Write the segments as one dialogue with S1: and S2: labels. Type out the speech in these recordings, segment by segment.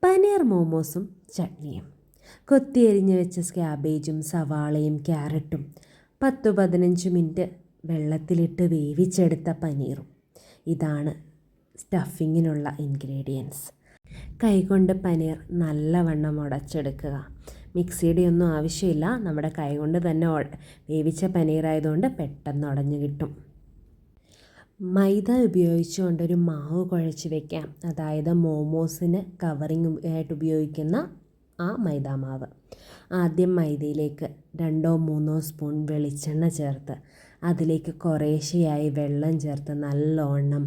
S1: പനീർ മോമോസും ചട്നിയും. കൊത്തിയരിഞ്ഞ് വെച്ച ക്യാബേജും സവാളയും ക്യാരറ്റും 10-15 മിനിറ്റ് വെള്ളത്തിലിട്ട് വേവിച്ചെടുത്ത പനീറും. ഇതാണ് സ്റ്റഫിങ്ങിനുള്ള ഇൻഗ്രീഡിയൻസ്. കൈകൊണ്ട് പനീർ നല്ലവണ്ണം ഉടച്ചെടുക്കുക. മിക്സിയുടെ ഒന്നും ആവശ്യമില്ല. നമ്മുടെ കൈകൊണ്ട് തന്നെ വേവിച്ച പനീറായതുകൊണ്ട് പെട്ടെന്ന് ഉടഞ്ഞു കിട്ടും. മൈദ ഉപയോഗിച്ചുകൊണ്ടൊരു മാവ് കുഴച്ച് വയ്ക്കാം. അതായത് മോമോസിന് കവറിങ് ആയിട്ട് ഉപയോഗിക്കുന്ന ആ മൈദാമാവ്. ആദ്യം മൈദയിലേക്ക് 2-3 സ്പൂൺ വെളിച്ചെണ്ണ ചേർത്ത് അതിലേക്ക് കുറേശ്ശെയായി വെള്ളം ചേർത്ത് നല്ലോണം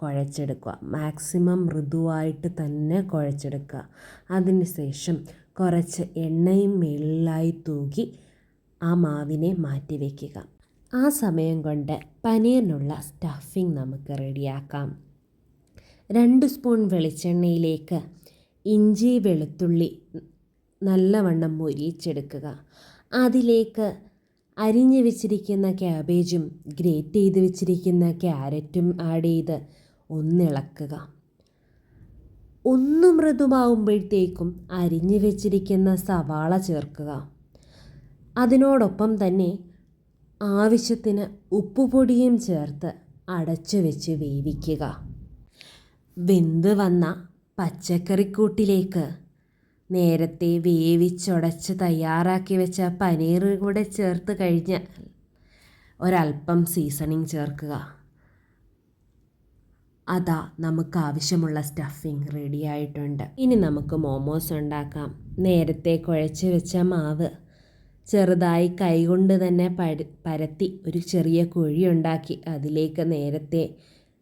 S1: കുഴച്ചെടുക്കുക. മാക്സിമം മൃദുവായിട്ട് തന്നെ കുഴച്ചെടുക്കുക. അതിനുശേഷം കുറച്ച് എണ്ണയും മേളിലായി തൂകി ആ മാവിനെ മാറ്റി വയ്ക്കുക. ആ സമയം കൊണ്ട് പനീറിനുള്ള സ്റ്റഫിങ് നമുക്ക് റെഡിയാക്കാം. 2 സ്പൂൺ വെളിച്ചെണ്ണയിലേക്ക് ഇഞ്ചി വെളുത്തുള്ളി നല്ലവണ്ണം മൊരിയിച്ചെടുക്കുക. അതിലേക്ക് അരിഞ്ഞ് വെച്ചിരിക്കുന്ന ക്യാബേജും ഗ്രേറ്റ് ചെയ്ത് വെച്ചിരിക്കുന്ന ക്യാരറ്റും ആഡ് ചെയ്ത് ഒന്നിളക്കുക. ഒന്ന് മൃദുവാകുമ്പോഴത്തേക്കും അരിഞ്ഞ് വെച്ചിരിക്കുന്ന സവാള ചേർക്കുക. അതിനോടൊപ്പം തന്നെ ആവശ്യത്തിന് ഉപ്പുപൊടിയും ചേർത്ത് അടച്ചു വെച്ച് വേവിക്കുക. വെന്ത് വന്ന പച്ചക്കറിക്കൂട്ടിലേക്ക് നേരത്തെ വേവിച്ചുടച്ച് തയ്യാറാക്കി വെച്ച പനീർ കൂടെ ചേർത്ത് കഴിഞ്ഞാൽ ഒരല്പം സീസണിങ് ചേർക്കുക. അതാ നമുക്ക് ആവശ്യമുള്ള സ്റ്റഫിങ് റെഡി ആയിട്ടുണ്ട്. ഇനി നമുക്ക് മോമോസ് ഉണ്ടാക്കാം. നേരത്തെ കുഴച്ച് വെച്ച മാവ് ചെറുതായി കൈകൊണ്ട് തന്നെ പരത്തി ഒരു ചെറിയ കുഴി ഉണ്ടാക്കി അതിലേക്ക് നേരത്തെ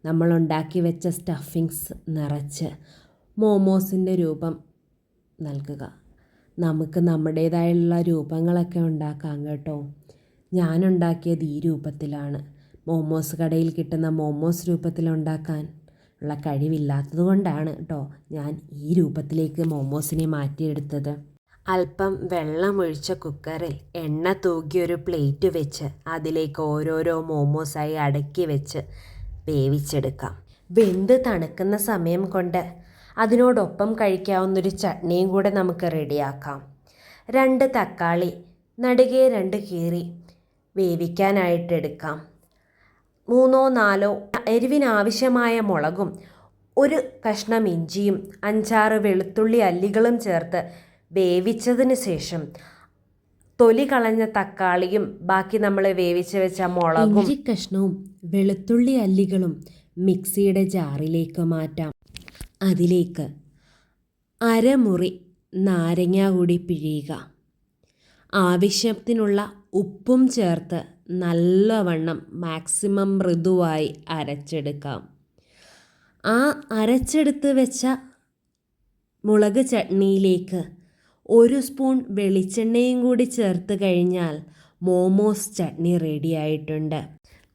S1: നമ്മൾ ഉണ്ടാക്കി വെച്ച സ്റ്റഫിങ്സ് നിറച്ച് മോമോസിൻ്റെ രൂപം നൽകുക. നമുക്ക് നമ്മുടേതായുള്ള രൂപങ്ങളൊക്കെ ഉണ്ടാക്കാം കേട്ടോ. ഞാനുണ്ടാക്കിയത് ഈ രൂപത്തിലാണ്. മോമോസ് കടയിൽ കിട്ടുന്ന മോമോസ് രൂപത്തിൽ ഉണ്ടാക്കാൻ ഉള്ള കഴിവില്ലാത്തത് കൊണ്ടാണ് കേട്ടോ ഞാൻ ഈ രൂപത്തിലേക്ക് മോമോസിനെ മാറ്റിയെടുത്തത്. അല്പം വെള്ളമൊഴിച്ച കുക്കറിൽ എണ്ണ തൂകിയൊരു പ്ലേറ്റ് വെച്ച് അതിലേക്ക് ഓരോരോ മോമോസായി അടുക്കി വെച്ച് വേവിച്ചെടുക്കാം. വെന്ത് തണുക്കുന്ന സമയം കൊണ്ട് അതിനോടൊപ്പം കഴിക്കാവുന്നൊരു ചട്നിയും കൂടെ നമുക്ക് റെഡിയാക്കാം. 2 തക്കാളി നടുകെ 2 കീറി വേവിക്കാനായിട്ടെടുക്കാം. 3-4 എരിവിനാവശ്യമായ മുളകും 1 കഷ്ണം ഇഞ്ചിയും 5-6 വെളുത്തുള്ളി അല്ലികളും ചേർത്ത് വേവിച്ചതിന് ശേഷം തൊലി കളഞ്ഞ തക്കാളിയും ബാക്കി നമ്മൾ വേവിച്ച് വെച്ച മുളകും ഇഞ്ചി കഷ്ണവും വെളുത്തുള്ളി അല്ലികളും മിക്സിയുടെ ജാറിലേക്ക് മാറ്റാം. അതിലേക്ക് അരമുറി നാരങ്ങ കൂടി പിഴിയുക. ആവശ്യത്തിനുള്ള ഉപ്പും ചേർത്ത് നല്ലവണ്ണം മാക്സിമം മൃദുവായി അരച്ചെടുക്കാം. ആ അരച്ചെടുത്ത് വെച്ച മുളക് ചട്നിയിലേക്ക് 1 സ്പൂൺ വെളിച്ചെണ്ണയും കൂടി ചേർത്ത് കഴിഞ്ഞാൽ മോമോസ് ചട്നി റെഡി ആയിട്ടുണ്ട്.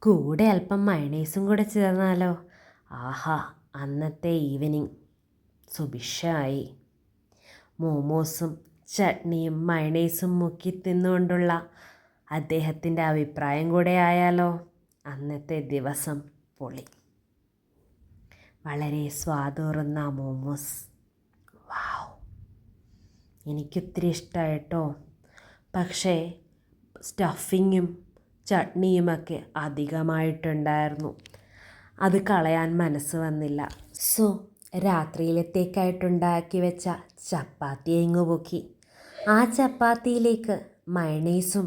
S1: കൂടെ അല്പം മയണൈസും കൂടെ ചേർന്നാലോ, ആഹാ, അന്നത്തെ ഈവനിങ് സുഭിക്ഷമായി. മോമോസും ചട്നിയും മയണൈസും മുക്കി തിന്നുകൊണ്ടുള്ള അദ്ദേഹത്തിൻ്റെ അഭിപ്രായം കൂടെ ആയാലോ, അന്നത്തെ ദിവസം പൊളി. വളരെ സ്വാദൂറുന്ന മോമോസ്. വാവ്, എനിക്കൊത്തിരി ഇഷ്ടമായിട്ടോ. പക്ഷേ സ്റ്റഫിങ്ങും ചട്നിയുമൊക്കെ അധികമായിട്ടുണ്ടായിരുന്നു. അത് കളയാൻ മനസ്സ് വന്നില്ല. സോ രാത്രിയിലത്തേക്കായിട്ടുണ്ടാക്കി വെച്ച ചപ്പാത്തി എങ്ങു പൊക്കി. ആ ചപ്പാത്തിയിലേക്ക് മയണൈസും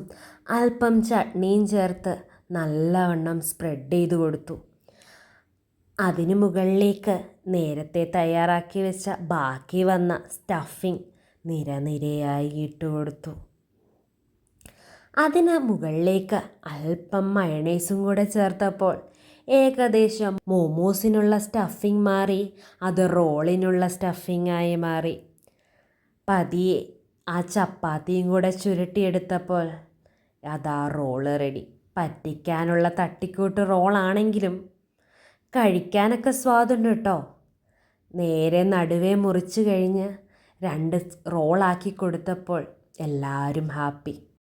S1: അല്പം ചട്നിയും ചേർത്ത് നല്ലവണ്ണം സ്പ്രെഡ് ചെയ്ത് കൊടുത്തു. അതിന് മുകളിലേക്ക് നേരത്തെ തയ്യാറാക്കി വെച്ച ബാക്കി വന്ന സ്റ്റഫിങ് നിരനിരയായി ഇട്ട് കൊടുത്തു. അതിന് മുകളിലേക്ക് അല്പം മയണൈസും കൂടെ ചേർത്തപ്പോൾ ഏകദേശം മോമോസിനുള്ള സ്റ്റഫിങ് മാറി, അത് റോളിനുള്ള സ്റ്റഫിങ് ആയി മാറി. പതിയെ ആ ചപ്പാത്തിയും കൂടെ ചുരുട്ടിയെടുത്തപ്പോൾ അതാ റോള് റെഡി. പറ്റിക്കാനുള്ള തട്ടിക്കൂട്ട് റോളാണെങ്കിലും കഴിക്കാനൊക്കെ സ്വാദുണ്ട് കേട്ടോ. നേരെ നടുവേ മുറിച്ച് കഴിഞ്ഞ് 2 റോളാക്കി കൊടുത്തപ്പോൾ എല്ലാവരും ഹാപ്പി.